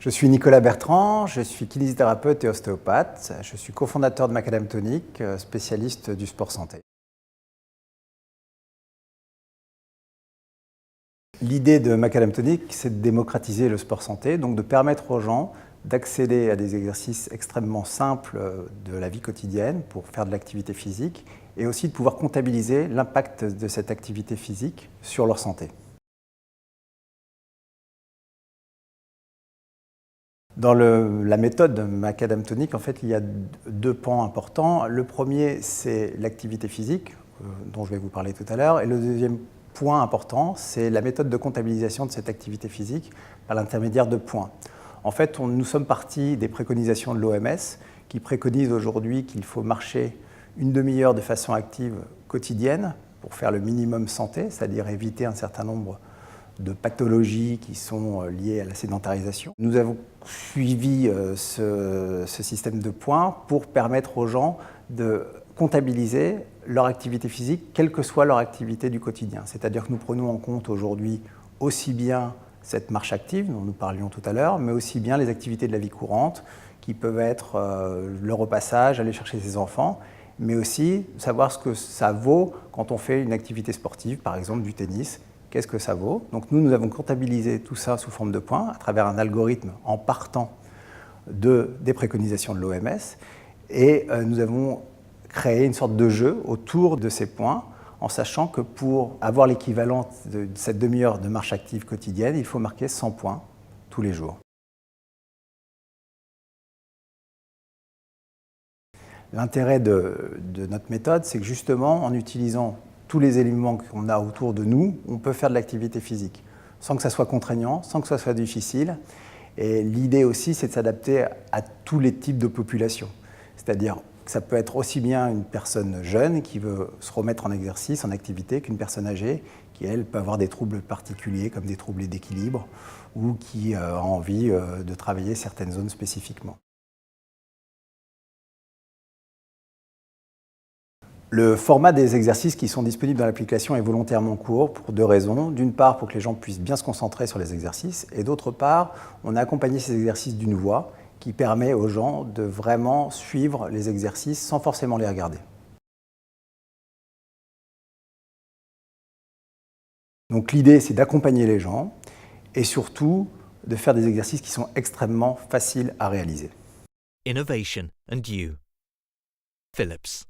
Je suis Nicolas Bertrand, je suis kinésithérapeute et ostéopathe. Je suis cofondateur de Macadam Tonic, spécialiste du sport santé. L'idée de Macadam Tonic, c'est de démocratiser le sport santé, donc de permettre aux gens d'accéder à des exercices extrêmement simples de la vie quotidienne pour faire de l'activité physique et aussi de pouvoir comptabiliser l'impact de cette activité physique sur leur santé. Dans la méthode de Macadam Tonic, en fait, il y a deux pans importants. Le premier, c'est l'activité physique, dont je vais vous parler tout à l'heure. Et le deuxième point important, c'est la méthode de comptabilisation de cette activité physique par l'intermédiaire de points. En fait, nous sommes partis des préconisations de l'OMS qui préconise aujourd'hui qu'il faut marcher une demi-heure de façon active quotidienne pour faire le minimum santé, c'est-à-dire éviter un certain nombre de pathologies qui sont liées à la sédentarisation. Nous avons suivi ce système de points pour permettre aux gens de comptabiliser leur activité physique, quelle que soit leur activité du quotidien. C'est-à-dire que nous prenons en compte aujourd'hui aussi bien cette marche active dont nous parlions tout à l'heure, mais aussi bien les activités de la vie courante qui peuvent être le repassage, aller chercher ses enfants, mais aussi savoir ce que ça vaut quand on fait une activité sportive, par exemple du tennis. Qu'est-ce que ça vaut? Donc nous avons comptabilisé tout ça sous forme de points à travers un algorithme en partant des préconisations de l'OMS et nous avons créé une sorte de jeu autour de ces points en sachant que pour avoir l'équivalent de cette demi-heure de marche active quotidienne, il faut marquer 100 points tous les jours. L'intérêt de notre méthode, c'est que justement, en utilisant tous les éléments qu'on a autour de nous, on peut faire de l'activité physique, sans que ça soit contraignant, sans que ça soit difficile. Et l'idée aussi, c'est de s'adapter à tous les types de populations. C'est-à-dire que ça peut être aussi bien une personne jeune qui veut se remettre en exercice, en activité, qu'une personne âgée qui, elle, peut avoir des troubles particuliers, comme des troubles d'équilibre, ou qui a envie de travailler certaines zones spécifiquement. Le format des exercices qui sont disponibles dans l'application est volontairement court pour deux raisons. D'une part, pour que les gens puissent bien se concentrer sur les exercices, et d'autre part, on a accompagné ces exercices d'une voix qui permet aux gens de vraiment suivre les exercices sans forcément les regarder. Donc l'idée, c'est d'accompagner les gens et surtout de faire des exercices qui sont extrêmement faciles à réaliser. Innovation and you. Philips.